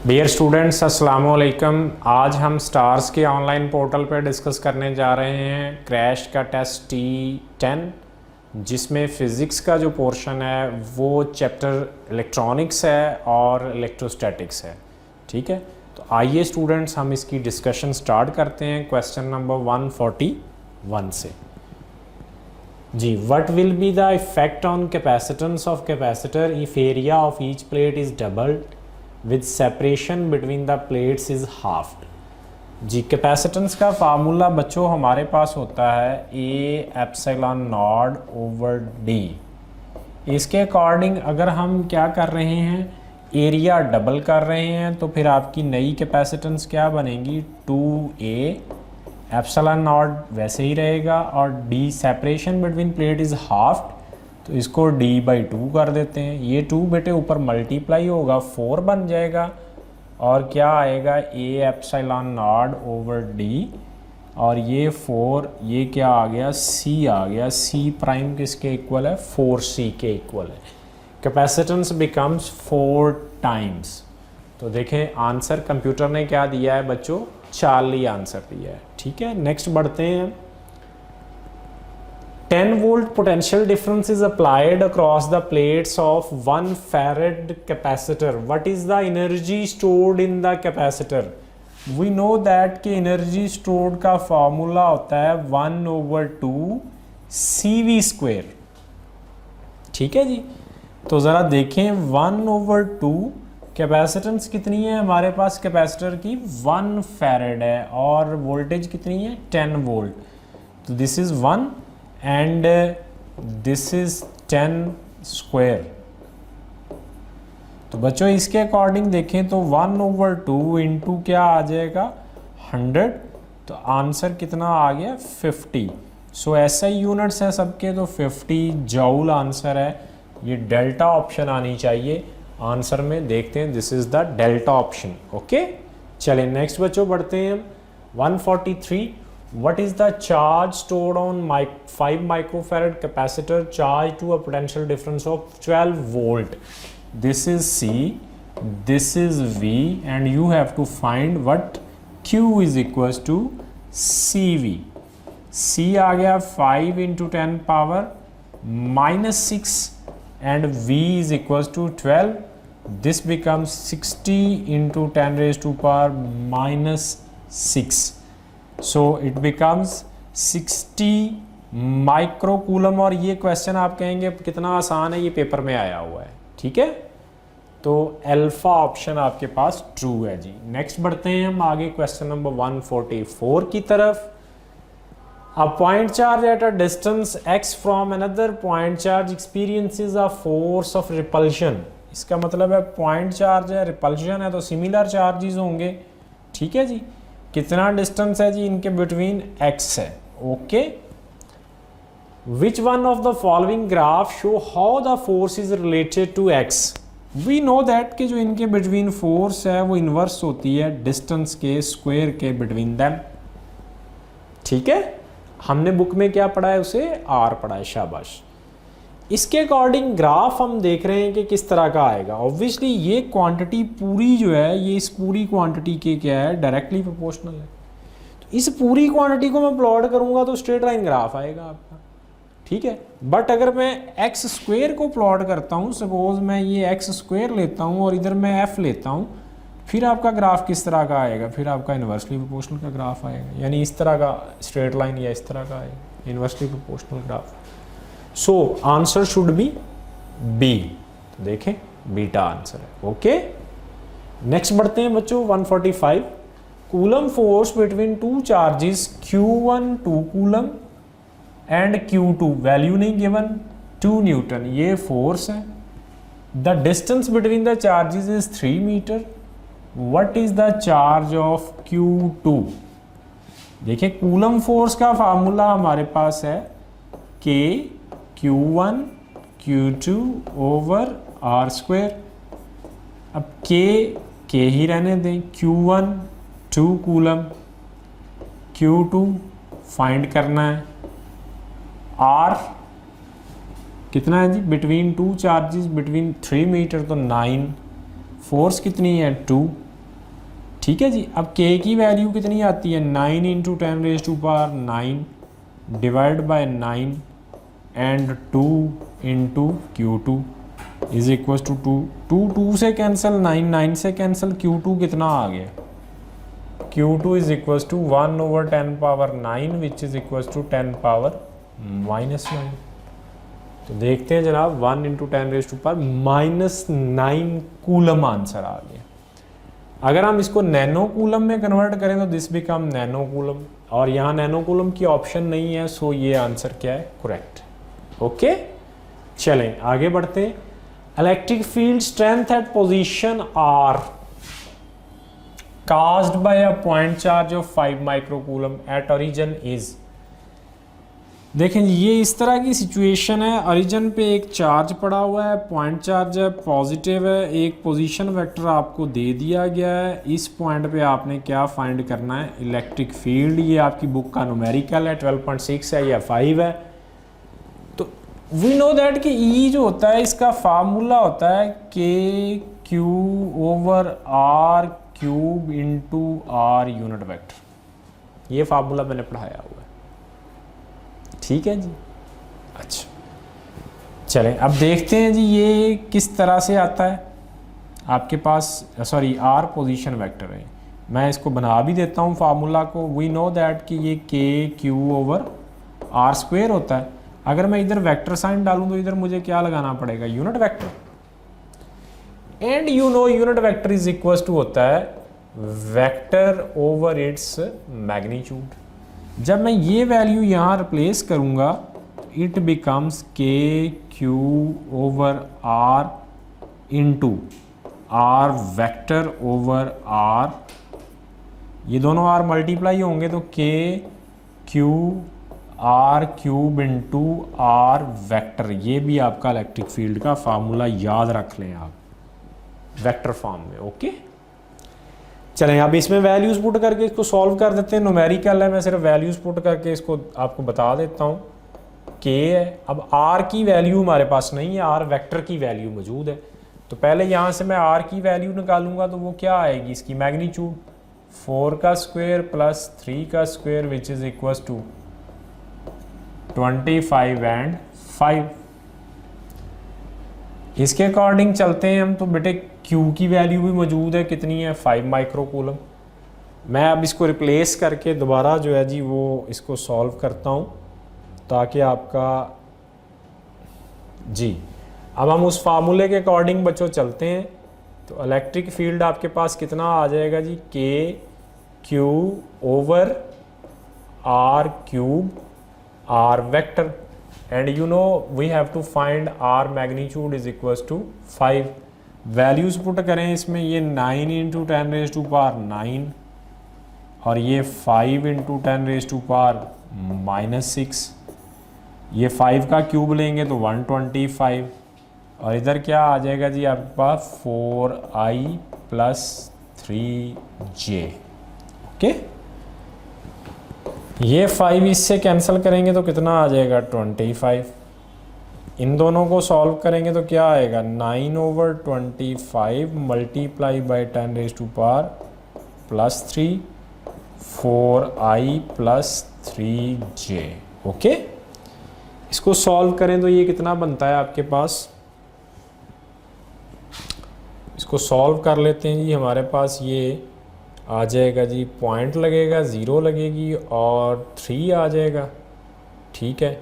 Dear students अस्सलाम वालेकुम। आज हम स्टार्स के ऑनलाइन पोर्टल पर डिस्कस करने जा रहे हैं क्रैश का टेस्ट T10, जिसमें फ़िज़िक्स का जो पोर्शन है वो चैप्टर इलेक्ट्रॉनिक्स है और इलेक्ट्रोस्टैटिक्स है। ठीक है, तो आइए स्टूडेंट्स हम इसकी डिस्कशन स्टार्ट करते हैं क्वेश्चन नंबर 141 से। जी, what will be the effect on capacitance of capacitor if area of each plate is doubled with separation between the plates is halved। जी, कैपेसिटेंस का फार्मूला बच्चों हमारे पास होता है A epsilon naught over D. इसके अकॉर्डिंग अगर हम क्या कर रहे हैं, एरिया डबल कर रहे हैं, तो फिर आपकी नई कैपेसिटेंस क्या बनेगी 2A एप्सिलॉन नॉट वैसे ही रहेगा, और D separation between plate is halved, तो इसको D/2 कर देते हैं। ये 2 बेटे ऊपर मल्टीप्लाई होगा 4 बन जाएगा, और क्या आएगा A epsilon naught over D, और ये 4 ये क्या आ गया C आ गया। C प्राइम किसके इक्वल है, 4C के इक्वल है। Capacitance becomes 4 times. तो देखें आंसर कंप्यूटर ने क्या दिया है बच्चों, 40 आंसर दिया है। ठीक है, नेक्स्ट बढ़ते हैं। 10 volt potential difference is applied across the plates of 1 farad capacitor. What is the energy stored in the capacitor? We know that कि energy stored का formula होता है 1/2 CV square। ठीक है जी, तो ज़रा देखें 1/2 कैपेसिटेंस कितनी है हमारे पास, कैपेसिटर की 1 फैरेड है, और वोल्टेज कितनी है 10 वोल्ट। तो this is 1 and this is 10 square. तो बच्चों इसके अकॉर्डिंग देखें तो 1/2 इंटू क्या आ जाएगा 100, तो आंसर कितना आ गया 50। सो SI यूनिट्स हैं सबके, तो 50 जूल आंसर है। ये डेल्टा ऑप्शन आनी चाहिए आंसर में। देखते हैं, this is the delta option. Okay, चलिए नेक्स्ट बच्चों बढ़ते हैं। 143 What is the charge stored on 5 microfarad capacitor charged to a potential difference of 12 volt? This is C, this is V, and you have to find what Q is equals to CV। C आ गया 5 into 10 power minus 6 and V is equals to 12. This becomes 60 into 10 raised to power minus 6. So it becomes 60 microcoulomb. और ये question आप कहेंगे कितना आसान है, ये paper में आया हुआ है। ठीक है, तो अल्फा ऑप्शन आपके पास ट्रू है जी। नेक्स्ट बढ़ते हैं हम आगे क्वेश्चन नंबर 144 की तरफ। A point charge at a distance x from another point charge experiences a force of repulsion. इसका मतलब है पॉइंट चार्ज है, रिपल्शन है, तो सिमिलर चार्जेस होंगे। ठीक है जी, कितना डिस्टेंस है जी इनके बिटवीन x है। Okay, which one of the following graph show how the force is related to x। We know that कि जो इनके बिटवीन फोर्स है वो इन्वर्स होती है डिस्टेंस के स्क्वायर के बिटवीन देम। ठीक है, हमने बुक में क्या पढ़ा है, उसे r पढ़ा है, शाबाश। इसके अकॉर्डिंग ग्राफ हम देख रहे हैं कि किस तरह का आएगा। ऑब्वियसली ये क्वांटिटी पूरी जो है ये इस पूरी क्वांटिटी के क्या है, डायरेक्टली प्रोपोर्शनल है। तो इस पूरी क्वांटिटी को मैं प्लॉट करूंगा तो स्ट्रेट लाइन ग्राफ आएगा आपका। ठीक है, बट अगर मैं एक्स स्क्वायर को प्लॉट करता हूँ, सपोज मैं ये एक्स स्क्वायर लेता हूँ और इधर मैं एफ लेता हूँ, फिर आपका ग्राफ किस तरह का आएगा, फिर आपका इन्वर्सली प्रोपोर्शनल का ग्राफ आएगा, यानी इस तरह का स्ट्रेट लाइन या इस तरह का आएगा inversely proportional graph. So answer should be B. तो देखें बीटा आंसर है। ओके, नेक्स्ट बढ़ते हैं बच्चों 145। Coulomb force between two charges Q1 2 coulomb and Q2 value नहीं गिवन 2 न्यूटन। ये फोर्स है। The distance between the charges is 3 metre. What is the charge of Q2। देखिए कूलम फोर्स का formula हमारे पास है K Q1 Q2 over R square. अब K ही रहने दें, Q1 2 कूलम, Q2 फाइंड करना है, R कितना है जी, between two charges between 3 meter तो 9, फोर्स कितनी है 2, ठीक है जी। अब k की वैल्यू कितनी आती है, 9 into 10⁻⁹ divide by 9 and 2 into Q2 is equal to 2 2 से कैंसिल, 9 से कैंसिल, Q2 कितना आ गया, Q2 is equal to 1/10⁻⁹ which is equal to 10⁻⁻⁹। तो देखते हैं जनाब 1 इंटू 10⁻⁻⁹ कूलम आंसर आ गया। अगर हम इसको नैनो कूलम में कन्वर्ट करें तो दिस बिकम नैनो कूलम, और यहाँ नैनो कूलम की ऑप्शन नहीं है, सो ये आंसर क्या है, करेक्ट। ओके, चलें आगे बढ़ते हैं। Electric field strength at position R caused by a point charge of 5 microcoulomb at origin is। देखें ये इस तरह की सिचुएशन है, ओरिजिन पे एक चार्ज पड़ा हुआ है, पॉइंट चार्ज है, पॉजिटिव है, एक पोजीशन वेक्टर आपको दे दिया गया है। इस पॉइंट पे आपने क्या फाइंड करना है, इलेक्ट्रिक फील्ड। ये आपकी बुक का न्यूमेरिकल है, 12.6 है या 5 है। तो वी नो दैट कि ई जो होता है इसका फार्मूला होता है KQ/R cube into R unit vector. ये फार्मूला मैंने पढ़ाया हुआ है, ठीक है जी। अच्छा चलें अब देखते हैं जी ये किस तरह से आता है। आपके पास सॉरी R पोजीशन वेक्टर है, मैं इसको बना भी देता हूँ फार्मूला को। वी नो दैट कि ये KQ/R² होता है। अगर मैं इधर वेक्टर साइन डालूँ तो इधर मुझे क्या लगाना पड़ेगा, unit vector. And you know unit vector is equal to होता है वेक्टर ओवर इट्स मैग्नीट्यूड। जब मैं ये वैल्यू यहाँ रिप्लेस करूँगा it becomes KQ/R into R vector over R। ये दोनों R मल्टीप्लाई होंगे तो KQ/R cube into R vector. ये भी आपका इलेक्ट्रिक फील्ड का फार्मूला याद रख लें आप वेक्टर फॉर्म में। ओके चलें अब इसमें वैल्यूज पुट करके इसको सॉल्व कर देते हैं। न्यूमेरिकल है, मैं सिर्फ वैल्यूज पुट करके इसको आपको बता देता हूँ। k है, अब r की वैल्यू हमारे पास नहीं है, r वेक्टर की वैल्यू मौजूद है। तो पहले यहाँ से मैं r की वैल्यू निकालूंगा तो वो क्या आएगी, इसकी मैग्नीट्यूड 4 का स्क्वायर प्लस 3 का square which is equal to 25 and 5। इसके अकॉर्डिंग चलते हैं हम, तो बेटे Q की वैल्यू भी मौजूद है, कितनी है 5 माइक्रोकूलम। मैं अब इसको रिप्लेस करके दोबारा जो है जी वो इसको सॉल्व करता हूँ ताकि आपका जी। अब हम उस फार्मूले के अकॉर्डिंग बच्चों चलते हैं। तो इलेक्ट्रिक फील्ड आपके पास कितना आ जाएगा जी, KQ/R cube R vector. and you know we have to find R magnitude is equals to 5। Values put करें इसमें, ये 9 इंटू 10⁻⁹ और ये 5 इंटू 10⁻⁻⁻⁶। ये 5 का क्यूब लेंगे तो 125 और इधर क्या आ जाएगा जी आपके पास 4i प्लस 3j। ओके ये 5 इससे कैंसिल करेंगे तो कितना आ जाएगा 25। इन दोनों को सॉल्व करेंगे तो क्या आएगा 9/25 multiply by 10⁻⁻³ plus 3 4i plus 3j। Okay इसको सॉल्व करें तो ये कितना बनता है आपके पास, इसको सॉल्व कर लेते हैं जी। हमारे पास ये आ जाएगा जी, पॉइंट लगेगा, 0 लगेगी और 3 आ जाएगा, ठीक है।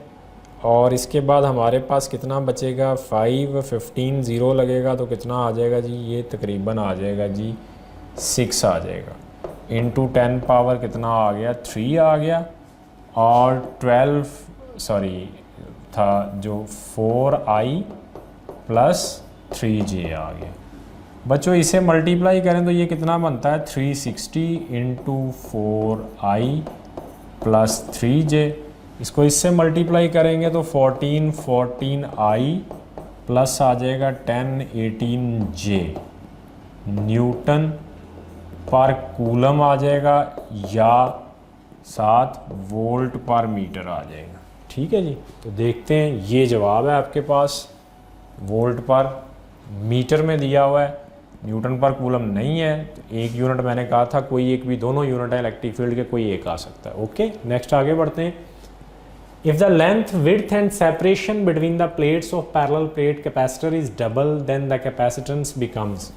और इसके बाद हमारे पास कितना बचेगा 5 15 0 लगेगा तो कितना आ जाएगा जी, ये तकरीबन आ जाएगा जी 6 आ जाएगा। इंटू 10 पावर कितना आ गया 3 आ गया और 12 सॉरी था जो 4i प्लस 3j आ गया। बच्चों इसे मल्टीप्लाई करें तो ये कितना बनता है 360 इंटू 4i प्लस 3j। इसको इससे मल्टीप्लाई करेंगे तो 14i प्लस आ जाएगा 1018j न्यूटन पर कूलम आ जाएगा या 7 वोल्ट पर मीटर आ जाएगा, ठीक है जी। तो देखते हैं ये जवाब है आपके पास, वोल्ट पर मीटर में दिया हुआ है। न्यूटन पर कूलम नहीं है तो एक यूनिट मैंने कहा था, कोई एक भी, दोनों यूनिट है इलेक्ट्रिक फील्ड के, कोई एक आ सकता है। ओके, नेक्स्ट आगे बढ़ते हैं। If the length, width and separation between the plates of parallel plate capacitor is double then the capacitance becomes,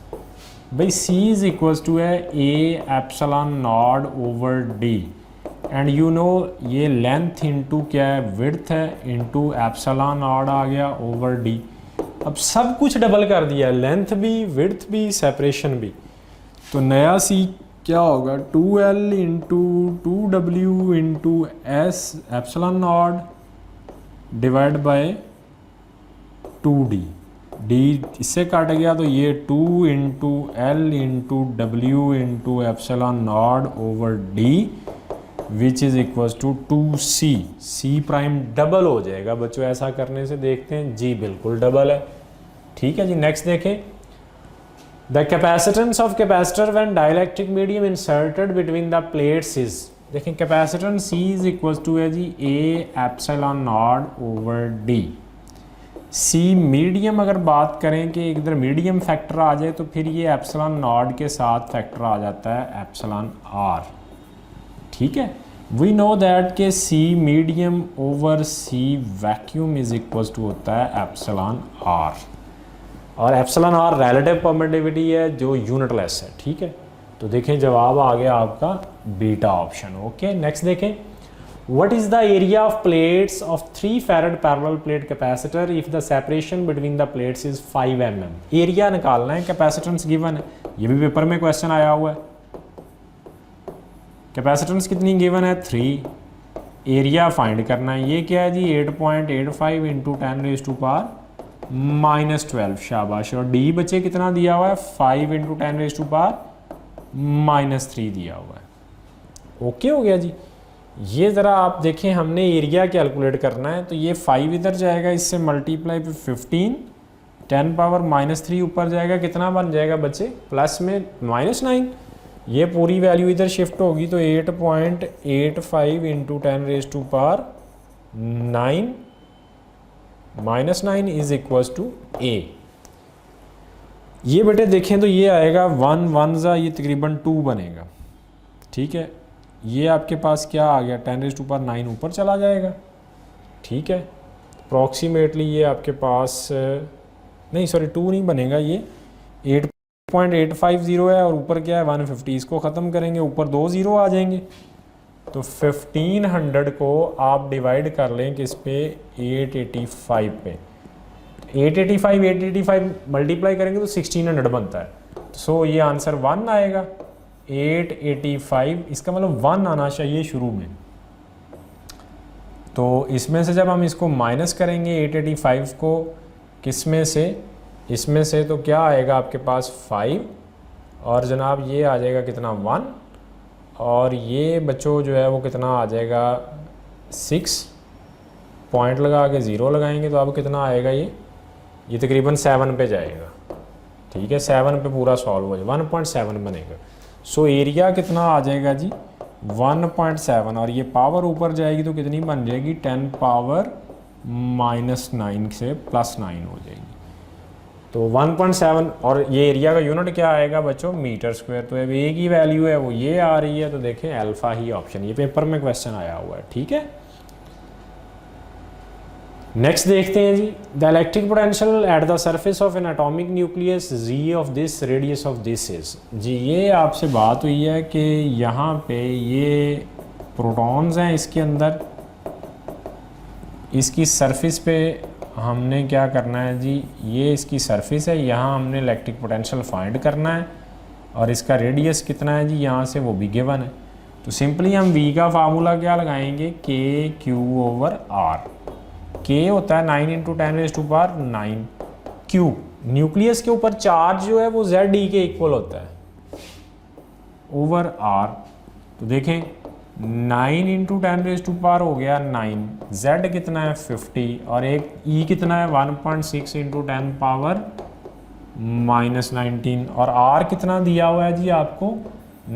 भाई C इज इक्वल्स टू है A epsilon naught over D, and you know ये length into क्या है, width है, into epsilon not आ गया over D. अब सब कुछ डबल कर दिया, लेंथ भी, विड्थ भी, सेपरेशन भी, तो नया C क्या होगा, 2L into 2W into S epsilon naught divide by 2D, D इससे काट गया तो ये 2 into L into W into epsilon naught over D which is equals to 2C। C prime double हो जाएगा बच्चों ऐसा करने से, देखते हैं जी बिल्कुल डबल है। ठीक है जी, नेक्स्ट देखें। The capacitance of capacitor when dielectric medium inserted between the plates is, देखें capacitance C is equals to है जी A epsilon naught over D. C medium अगर बात करें कि इधर मीडियम फैक्टर आ जाए तो फिर ये एप्सिलॉन नॉट के साथ फैक्टर आ जाता है एप्सिलॉन R। ठीक है, वी नो दैट के C medium over C vacuum is equals to होता है एप्सिलॉन R, और एप्सिलॉन R रिलेटिव परमिटिविटी है जो यूनिटलेस है। ठीक है, तो देखें जवाब आ गया आपका बीटा ऑप्शन। ओके, नेक्स्ट देखें। What is the area of plates of 3 farad parallel plate capacitor if the separation between the plates is 5 mm? Area निकालना है, कैपेसिटेंस गिवन है, ये भी पेपर में क्वेश्चन आया हुआ है। कैपेसिटेंस कितनी गिवन है 3, एरिया फाइंड करना है, ये क्या है जी 8.85 इंटू 10⁻⁻12, शाबाश। और डी बच्चे कितना दिया हुआ है 5 इंटू 10⁻⁻3 दिया हुआ है। ओके हो गया जी। ये ज़रा आप देखें, हमने एरिया कैलकुलेट करना है तो ये 5 इधर जाएगा, इससे मल्टीप्लाई पे 15, 10⁻⁻3 ऊपर जाएगा, कितना बन जाएगा बच्चे प्लस में -9, ये पूरी वैल्यू इधर शिफ्ट होगी तो 8.85 into 10⁻9 is equals to A। ये बेटे देखें तो ये आएगा 1 1 ज़ा ये तकरीबन 2 बनेगा। ठीक है, ये आपके पास क्या आ गया 10⁻9 ऊपर चला जाएगा। ठीक है, अप्रॉक्सीमेटली ये आपके पास नहीं, सॉरी 2 नहीं बनेगा, ये 8.850 है और ऊपर क्या है 150, इसको ख़त्म करेंगे ऊपर 2 0 आ जाएंगे, तो 1500 को आप डिवाइड कर लें किस पे 885 पे, 885 मल्टीप्लाई करेंगे तो 1600 बनता है। सो ये आंसर 1 आएगा, 885, इसका मतलब 1 आना चाहिए शुरू में। तो इसमें से जब हम इसको माइनस करेंगे 885 को किस में से, इसमें से, तो क्या आएगा आपके पास 5 और जनाब ये आ जाएगा कितना 1, और ये बच्चों जो है वो कितना आ जाएगा 6, पॉइंट लगा के 0 लगाएंगे तो अब कितना आएगा ये तकरीबन 7 पे जाएगा। ठीक है, 7 पे पूरा सॉल्व हो जाएगा, 1.7 बनेगा। सो एरिया कितना आ जाएगा जी 1.7, और ये पावर ऊपर जाएगी तो कितनी बन जाएगी 10⁻⁻9 से +9 हो जाएगी, तो 1.7। और ये एरिया का यूनिट क्या आएगा बच्चों मीटर स्क्वायर, तो अब एक ही वैल्यू है वो ये आ रही है, तो देखें अल्फा ही ऑप्शन, ये पेपर में क्वेश्चन आया हुआ है। ठीक है, नेक्स्ट देखते हैं जी। The electric potential at the surface of an atomic nucleus जी of this radius of this is, जी ये आपसे बात हुई है कि यहाँ पे ये प्रोटॉन्स हैं इसके अंदर, इसकी सरफेस पे हमने क्या करना है जी, ये इसकी सरफेस है, यहाँ हमने इलेक्ट्रिक पोटेंशियल फाइंड करना है, और इसका रेडियस कितना है जी यहाँ से वो भी गिवन है। तो सिंपली हम V का फार्मूला क्या लगाएंगे KQ/R, K होता है 9 इंटू 10⁻9 Q, न्यूक्लियस के ऊपर चार्ज जो है वो ZE के इक्वल होता है ओवर R। तो देखें 9 इंटू 10⁻⁻ हो गया 9, Z कितना है 50, और एक E कितना है 1.6 इंटू 10⁻⁻19, और R कितना दिया हुआ है जी आपको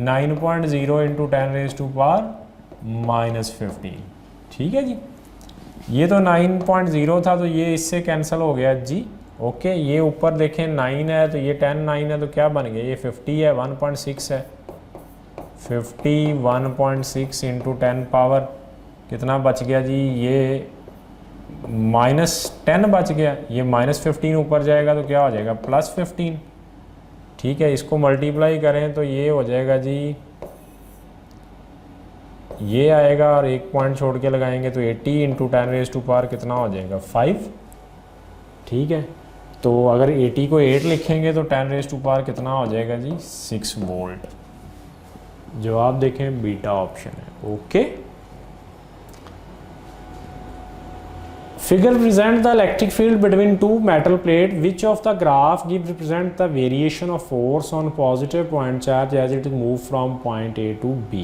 9.0 इंटू 10⁻⁻15। ठीक है जी, ये तो 9.0 था तो ये इससे कैंसिल हो गया जी, ओके ये ऊपर देखें 9 है तो ये 10 9 है तो क्या बन गया, ये 50 है, 1.6 है, 50 1.6 इंटू 10 पावर कितना बच गया जी, ये -10 बच गया, ये -15 ऊपर जाएगा तो क्या हो जाएगा +15। ठीक है, इसको मल्टीप्लाई करें तो ये हो जाएगा जी, ये आएगा और एक पॉइंट छोड़ के लगाएंगे तो 80 इंटू 10⁻⁴ कितना हो जाएगा 5। ठीक है, तो अगर 80 को 8 लिखेंगे तो 10⁻⁴ कितना हो जाएगा जी 6 वोल्ट। जवाब देखें बीटा ऑप्शन है। Okay, figure present the electric field between two metal plate, which of the graph give represent the variation of force on positive point charge as it is moved from point A to B।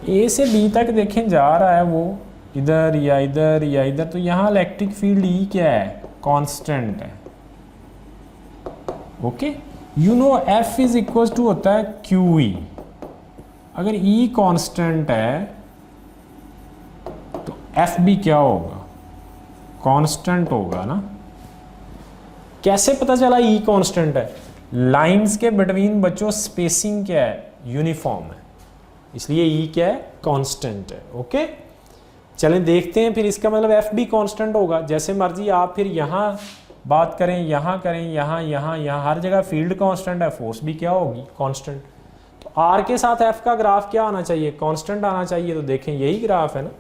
A से B तक देखें जा रहा है वो इधर या इधर या इधर, तो यहाँ इलेक्ट्रिक फील्ड E क्या है, कांस्टेंट है। Okay, you know F is equal to होता है QE। अगर E कांस्टेंट है तो F भी क्या होगा, कांस्टेंट होगा ना। कैसे पता चला E कांस्टेंट है, लाइंस के बिटवीन बच्चों स्पेसिंग क्या है, यूनिफॉर्म है, इसलिए E क्या है, कांस्टेंट है। ओके, चलें देखते हैं फिर, इसका मतलब F भी कांस्टेंट होगा। जैसे मर्जी आप फिर यहाँ बात करें, यहाँ करें, यहाँ यहाँ यहाँ, हर जगह फील्ड कांस्टेंट है, फोर्स भी क्या होगी, कांस्टेंट। तो R के साथ F का ग्राफ क्या आना चाहिए, कांस्टेंट आना चाहिए। तो देखें यही ग्राफ है ना,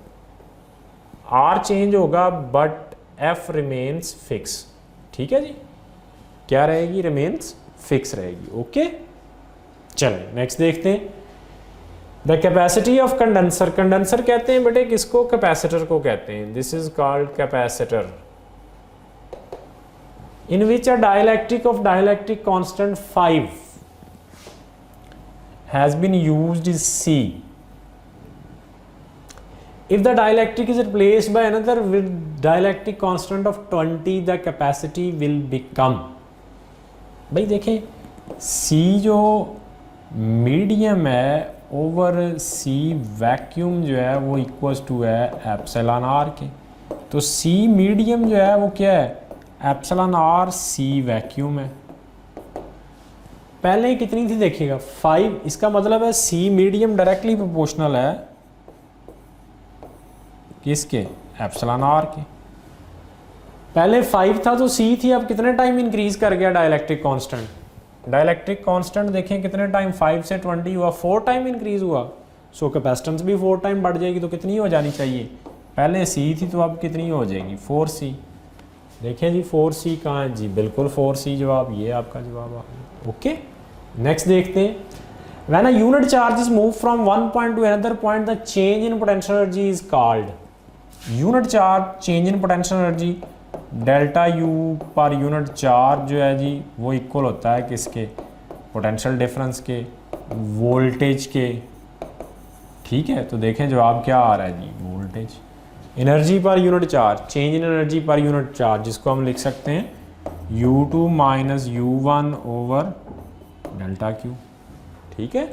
R चेंज होगा बट F रिमेन्स फिक्स। ठीक है जी, क्या रहेगी, रिमेन्स फिक्स रहेगी। ओके, चलें नेक्स्ट देखते हैं। The capacity of condenser, condenser कहते हैं बेटे किसको, कैपेसिटर को कहते हैं। This is called capacitor, in which a dielectric of dielectric constant 5 has been used is C। If the dielectric is replaced by another with dielectric constant of 20, the capacity will become। भाई देखें C जो medium है over C vacuum जो है वो equals to है epsilon R के। तो C मीडियम जो है वो क्या है, एप्सिलॉन R C वैक्यूम है। पहले कितनी थी देखिएगा 5, इसका मतलब है C मीडियम डायरेक्टली प्रोपोर्शनल है किसके, एप्सिलॉन R के। पहले 5 था तो C थी, अब कितने टाइम इंक्रीज कर गया डाइलेक्ट्रिक कांस्टेंट, डाइलेक्ट्रिक कांस्टेंट देखें कितने टाइम, 5 से 20 हुआ, 4 टाइम इंक्रीज हुआ। सो कैपेसिटेंस भी 4 टाइम बढ़ जाएगी, तो कितनी हो जानी चाहिए, पहले C थी तो अब कितनी हो जाएगी 4C। देखें जी 4C कहाँ है जी, बिल्कुल 4C जवाब, ये आपका जवाब आ गया। ओके, नेक्स्ट देखते हैं। When a unit charge is moved from one point to another point, the change in potential energy is called। Unit charge change in potential energy, delta U पर यूनिट चार्ज जो है जी वो equal होता है किसके, potential difference के, voltage के। ठीक है, तो देखें जवाब क्या आ रहा है जी, voltage. Energy per unit charge, change in energy per unit charge, जिसको हम लिख सकते हैं U2 - U1 over delta Q। ठीक है,